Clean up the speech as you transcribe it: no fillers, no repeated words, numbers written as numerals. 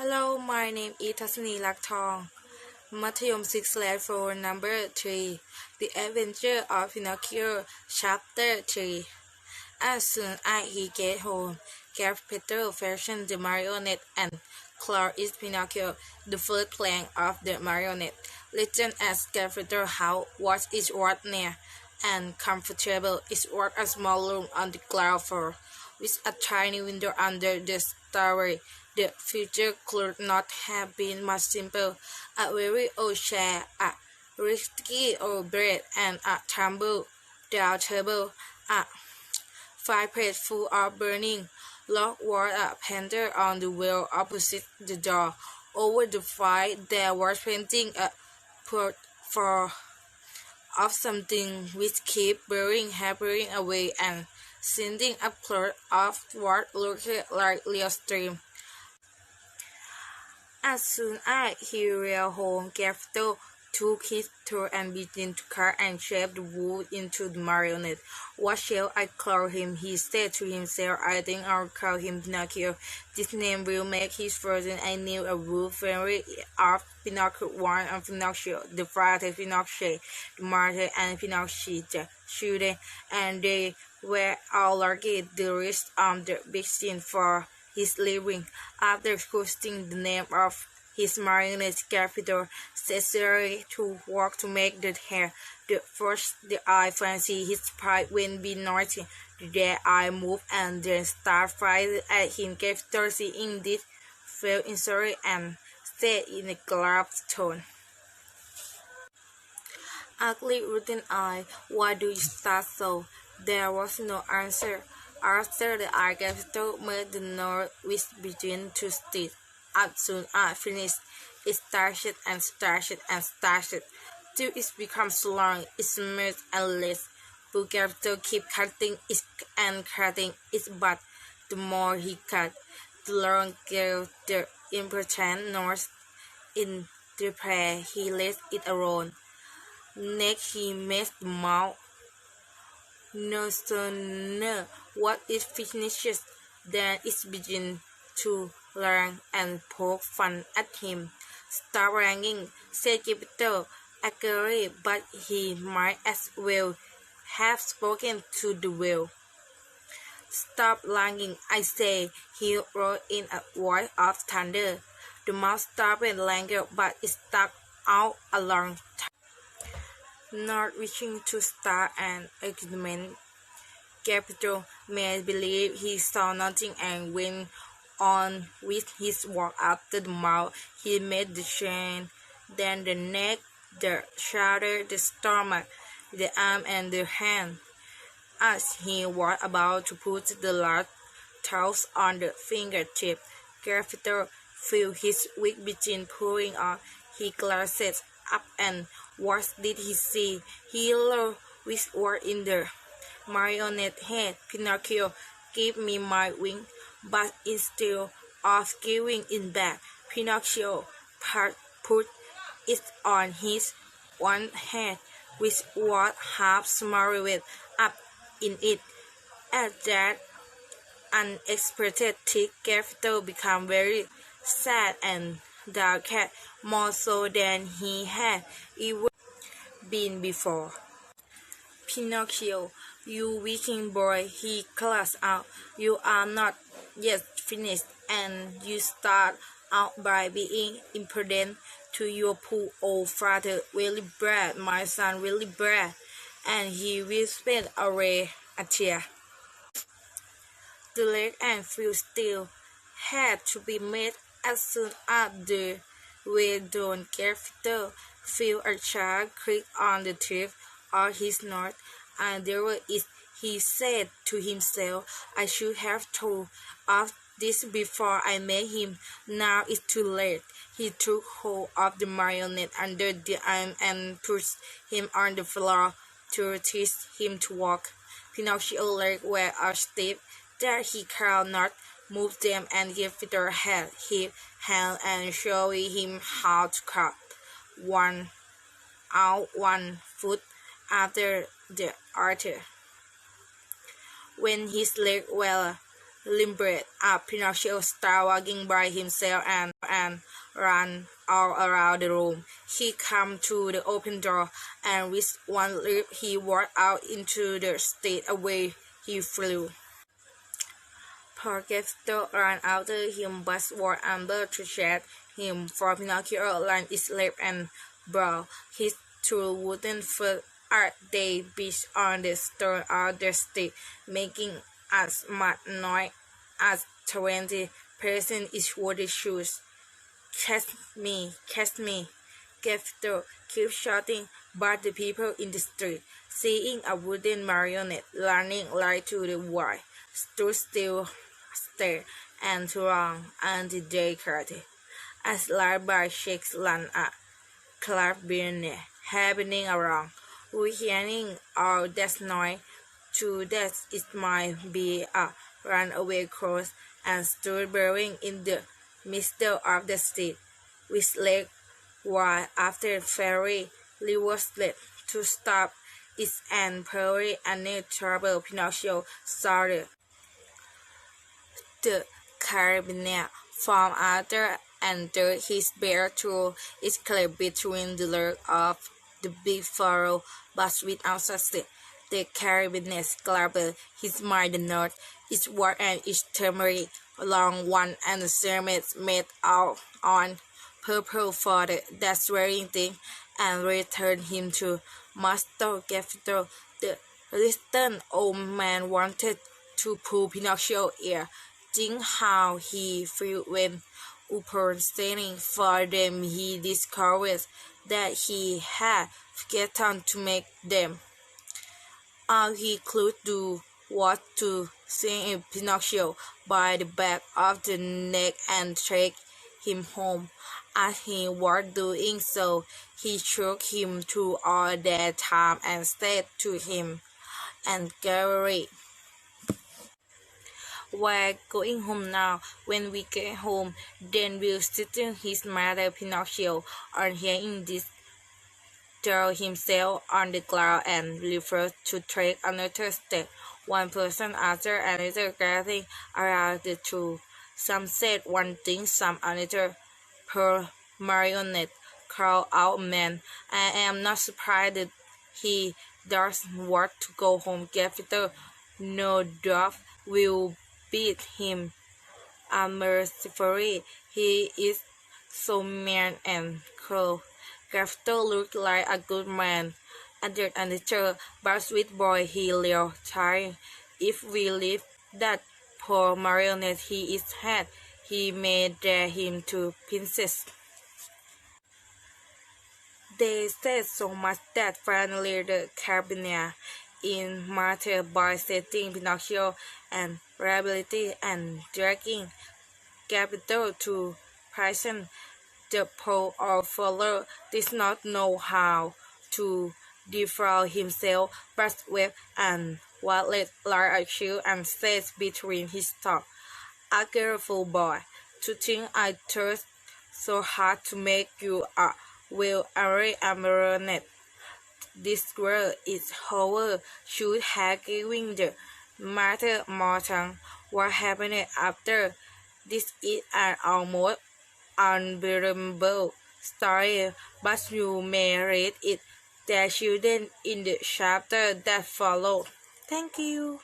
Hello, my name is ทัศนีลักษ์ทองมัธยม6/4 number 3 The Adventure of Pinocchio Chapter 3 As soon as he get home, Geppetto fashioned the marionette and called Pinocchio, the first plan of the marionette. Legend as Geppetto house was its work near and comfortable. It was a small room on the ground floor, with a tiny window under the stairway. The future could not have been much simpler. A very old chair, a rickety old bed, and a tumble-down table. A fireplace full of burning log was a painter on the wall opposite the door. Over the fire there was painting a portrait of something which kept burning hammering away and sending up cloud of what looked like real steam. As soon as he reached home, Geppetto took his tool and began to cut and shape the wood into the marionette. What shall I call him? He said to himself. I think I'll call him Pinocchio. This name will make his fortune. I knew a wood family of Pinocchio, one of Pinocchio, the father Pinocchio, the mother and Pinocchi, the children, and they were all lucky the rest of the big scene for his living. After posting the name of his marionette, Geppetto set to work to make the hair. The first the eye fancy his pride when be naughty. The eye moved and then start fighting at him. Geppetto seeing this fell in sorry and said in a gruff tone, "Ugly rotten eye, why do you start so?" There was no answer. After the eye, Geppetto made the note which began to stick. As soon as finished, it started and started and started, till it becomes long, it's smooth and less. But Geppetto keep cutting it and cutting it, but the more he cut, the longer the important note in the prayer. He let it alone. Next, he made the mouth. No sooner was it finished than it began to learn and poke fun at him. "Stop ringing," said Geppetto angrily, but he might as well have spoken to the whale. "Stop ringing, I say," he roared in a voice of thunder. The mouse stopped longer, but it stuck out a long time. Not wishing to start an argument, Geppetto made believe he saw nothing and went on with his work. After the mouth, he made the chin, then the neck, the shoulder, the stomach, the arm, and the hand. As he was about to put the last toes on the fingertip, Geppetto felt his wig begin pulling off. He glanced up, and what did he see? Hello, whispered in the marionette head. "Pinocchio, give me my wing." But instead of giving it back, Pinocchio put it on his one head, which was half smiled up in it. At that unexpected trick, Geppetto became very sad and downcast, more so than he had ever been before. "Pinocchio, you wicked boy," he called out, "you are not yet finished, and you start out by being imprudent to your poor old father. Really bad, my son, really bad." And he whispered away a tear. The leg and foot still had to be made as soon as the were done. Geppetto felt a sharp click on the tip of his nose, and there it is. He said to himself, "I should have told of this before I made him. Now it's too late." He took hold of the marionette under the arm and pushed him on the floor to teach him to walk. Pinocchio's legs were so stiff that he could not move them, and Geppetto had his hand and showed him how to cut one foot after the other. When his legs were limbered up. Pinocchio started walking by himself and ran all around the room. He came to the open door, and with one leap he walked out into the street. Away he flew. Poor Geppetto ran after him, but was unable to catch him, for Pinocchio landed his left and brought his two wooden foot as they beat on the stone of the street, making as much noise as 20 persons each wore the shoes. Catch me, catch me, Geppetto kept shouting, but the people in the street, seeing a wooden marionette running right to the wall, stood still, stared, and wrong until they caught it. As large shakes land a clarinet happening around, we hearing all that noise, to that it might be a runaway cross, and stood burrowing in the middle of the street, with legs wide after ferry was left to stop it, and Perry and new trouble. Pinocchio saw the carabiner from after and dirt his bare toe is clear between the legs of the big fellow, but without success. The carabiner grabbed his mind the north, its word and its turmeric, long one and the ceramics made out on purple for that swearing thing, and returned him to Master Geppetto. The distant old man wanted to pull Pinocchio's ear, think how he felt when, upon standing for them, he discovered that he had forgotten to make them. All he could do was to seize Pinocchio by the back of the neck and take him home. As he was doing so, he shook him to all that time and said to him, and Gary, "We're going home now. When we get home, then we'll settle his matter." Pinocchio, on hearing this, threw himself on the ground and refused to take another step. One person after another gathering around the two. Some said one thing, some another. Poor Marionette called out, "Man, I am not surprised that he doesn't want to go home. Geppetto, no doubt, will beat him unmercifully. He is so mean and cruel." Geppetto looked like a good man, added another, "but sweet boy, he will tire. If we leave that poor Marionette his head, he may dare him to pieces." They said so much that finally the carabiner, in matter by setting Pinocchio and Rabbit and dragging Geppetto to prison, the poor old fellow did not know how to defend himself, but wept and wailed like a child and said between his teeth, "A careful boy, to think I tried so hard to make you a marionette. This world is however should have given the matter more time. What happened after this is an almost unbelievable story, but you may read it, dear children, in the chapter that follows. Thank you."